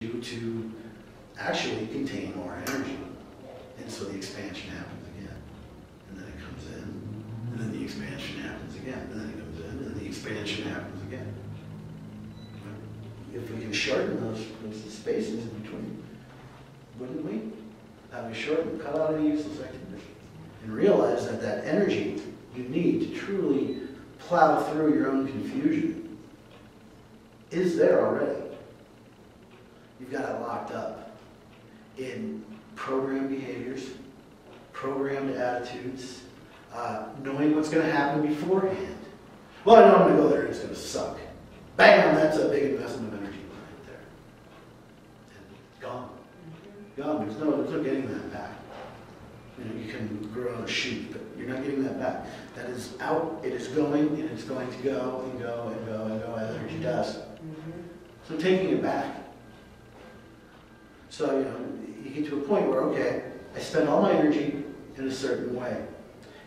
you to actually contain more energy. And so the expansion happens again. And then it comes in. And then the expansion happens again. And then it comes in. And then the expansion happens again. If we can shorten those spaces in between, wouldn't we? How we shorten, cut out any useless activity. And realize that that energy you need to truly plow through your own confusion is there already. You've got it locked up in programmed behaviors, programmed attitudes, knowing what's going to happen beforehand. Well, I know I'm going to go there and it's going to suck. Bam! That's a big investment of energy right there. And gone. Gone. There's no getting that back. You know, you can grow a shoot, but you're not getting that back. That is out, it is going, and it's going to go and go and go and go as energy does. So taking it back. So, you know, you get to a point where, okay, I spend all my energy in a certain way.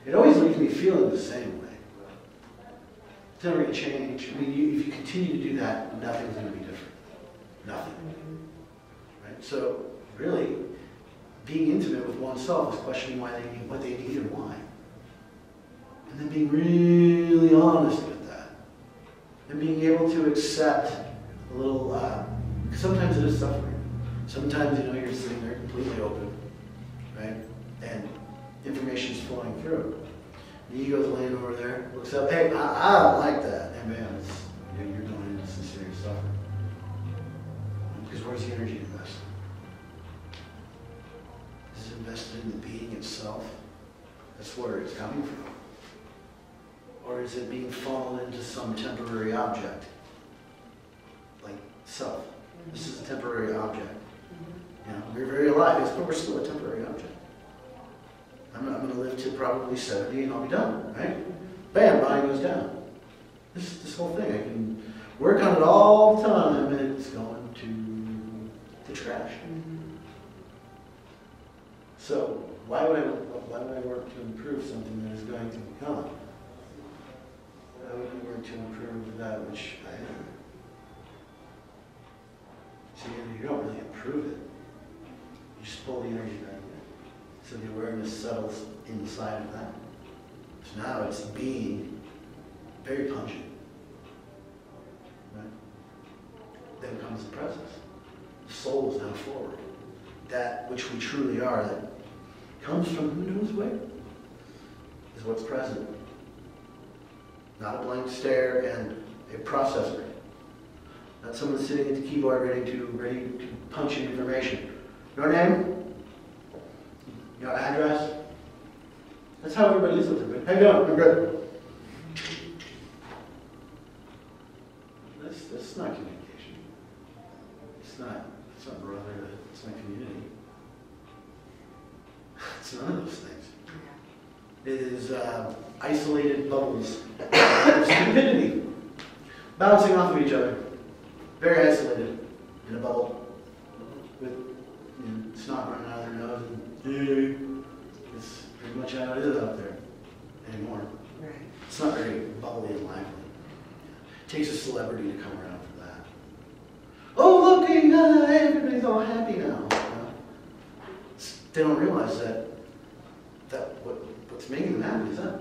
It always leaves me feeling the same way. It's never going to change. I mean, if you continue to do that, nothing's going to be different. Nothing. Right? So, really, being intimate with oneself is questioning why they need, what they need and why. And then being really honest with that. And being able to accept a little, because sometimes it is suffering. Sometimes, you know, you're sitting there completely open, right? And information's flowing through. The ego's laying over there, looks up, hey, I don't like that. And man, you're going into some serious suffering. Because where's the energy invested? Is it invested in the being itself? That's where it's coming from. Or is it being funneled into some temporary object? Like self. This is a temporary object. You know, we're very alive, but we're still a temporary object. I'm going to live to probably 70 and I'll be done, right? Bam, body goes down. This whole thing, I can work on it all the time and it's going to the trash. So why would I work to improve something that is going to become? Why would I work to improve that which I am? See, you don't really improve it. You just pull the energy back in. So the awareness settles inside of that. So now it's being very pungent. Right? Then comes the presence. The soul is now forward. That which we truly are, that comes from who knows where, is what's present. Not a blank stare and a processor. Not someone sitting at the keyboard ready to punch in information. Your name? Your address? That's how everybody is with it. How you doing? I'm good. That's not communication. It's not brotherhood. It's not community. It's none of those things. It is isolated bubbles of stupidity, bouncing off of each other. Very isolated in a bubble with snot running out of their nose. And it's pretty much how it is out there anymore. Right. It's not very bubbly and lively. It takes a celebrity to come around for that. Oh, look, everybody's all happy now. They don't realize that what's making them happy is that.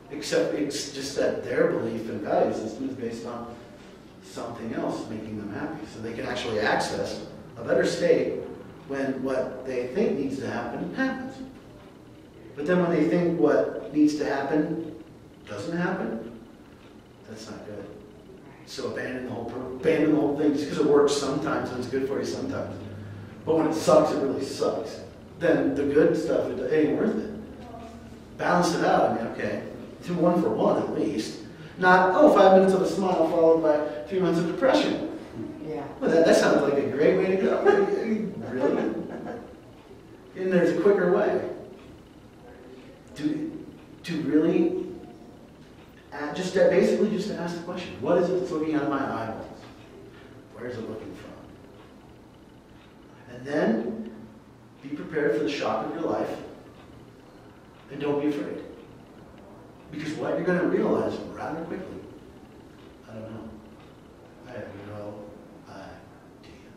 Except it's just that their belief and value system is based on something else making them happy. So they can actually access a better state when what they think needs to happen happens. But then when they think what needs to happen doesn't happen, that's not good. So abandon the whole thing just because it works sometimes and it's good for you sometimes. But when it sucks, it really sucks. Then the good stuff, it ain't worth it. Balance it out. I mean, okay, do 1 for 1 at least. Not, 5 minutes of a smile followed by 3 months of depression. Yeah. Well, that sounds like a great way to go. Really? And there's a quicker way. To really, basically just to ask the question, what is it that's looking out of my eyeballs? Where is it looking from? And then be prepared for the shock of your life. And don't be afraid. Because what you're going to realize rather quickly, I don't know. I have no idea.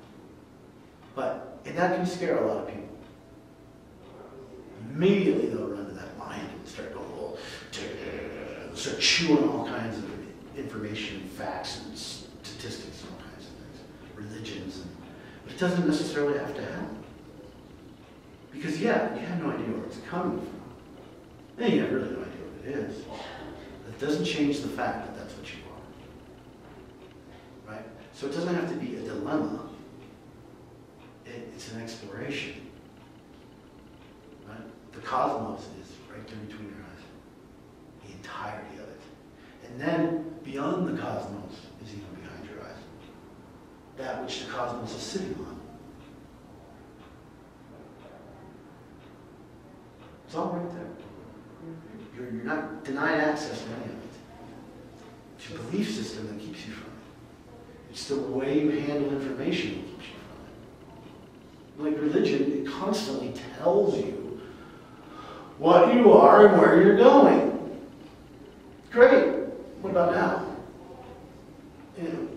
And that can scare a lot of people. Immediately they'll run to that mind and start going, well, start chewing all kinds of information, facts, and statistics, and all kinds of things, religions. But it doesn't necessarily have to happen. Because, yeah, you have no idea where it's coming from. And you have really no idea what it is. It doesn't change the fact that that's what you are. Right? So it doesn't have to be a dilemma. It's an exploration. Right? The cosmos is right there between your eyes. The entirety of it. And then, beyond the cosmos is even behind your eyes. That which the cosmos is sitting on. It's all right there. You're not denied access to any of it. It's your belief system that keeps you from it. It's the way you handle information that keeps you from it. Like religion, it constantly tells you what you are and where you're going. Great. What about now? You know,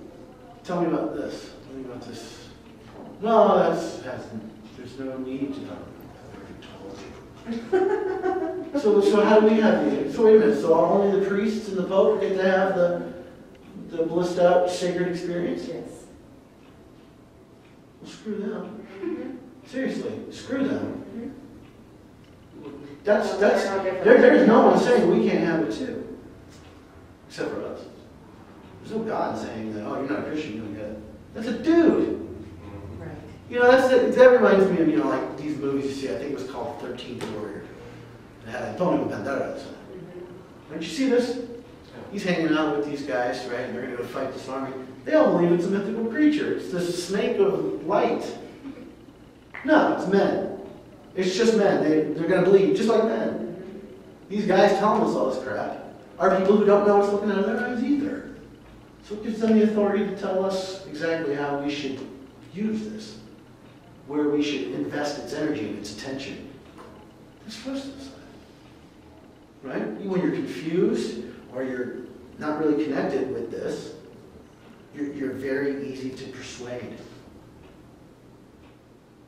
tell me about this. Tell me about this. No, there's no need to talk about that. So how do we have the? So wait a minute. So only the priests and the Pope get to have the blissed out sacred experience? Yes. Well, screw them. Seriously, screw them. There's no one saying we can't have it too, except for us. There's no God saying that, oh, you're not a Christian, you don't get it. That's a dude. Right. You know, that reminds me of, like these movies you see. I think it was called 13th Warrior. It had Antonio Banderas in it. Did you see this? He's hanging out with these guys, right? And they're going to go fight this army. They all believe it's a mythical creature. It's this snake of light. No, it's men. It's just men. They're going to bleed just like men. These guys telling us all this crap are people who don't know what's looking out of their eyes either. So it gives them the authority to tell us exactly how we should use this, where we should invest its energy and its attention. It's for us to decide. Right? When you're confused or you're not really connected with this, you're very easy to persuade.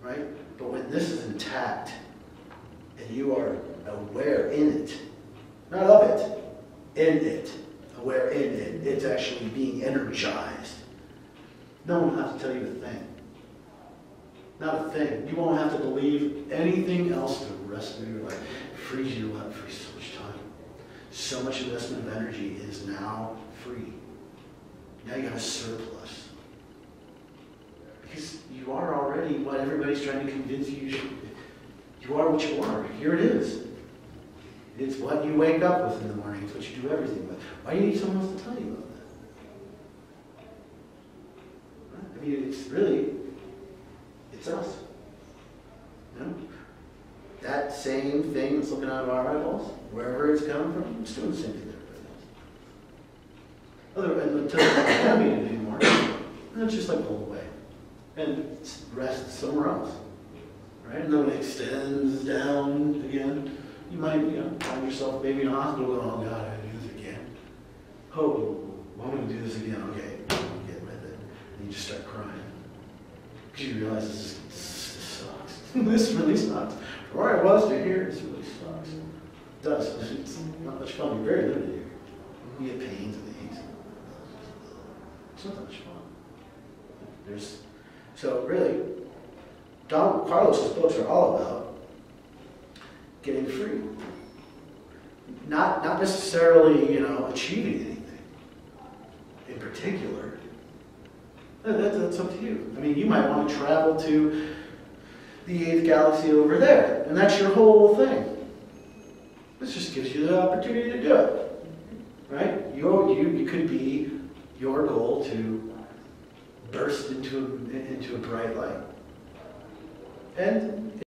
Right? But when this is intact and you are aware in it, not of it, in it, aware in it, it's actually being energized. No one will have to tell you a thing. Not a thing. You won't have to believe anything else the rest of your life. It frees you up, frees so much time. So much investment of energy is now free. Now you have a surplus. Because you are already what everybody's trying to convince you should be. You are what you are. Here it is. It's what you wake up with in the morning. It's what you do everything with. Why do you need someone else to tell you about that? I mean, it's us. You know? That same thing that's looking out of our eyeballs, wherever it's coming from, it's doing the same thing that everybody else. Until it's not having it anymore, and it's just like go away. And rest somewhere else. Right? And then when it extends down again, you might find yourself maybe in a hospital going, oh God, I gotta do this again. Oh, well, I'm gonna do this again. Okay, get with it. And you just start crying. Because you realize this sucks. This really sucks. From where I was to here, this really sucks. It does. It's not much fun. You're very limited here. You get pains and aches. It's not that much fun. So really, Carlos's books are all about getting free. Not necessarily, achieving anything in particular. That's up to you. I mean, you might want to travel to the 8th galaxy over there, and that's your whole thing. This just gives you the opportunity to do it. Right? You could be your goal to burst into a bright light. And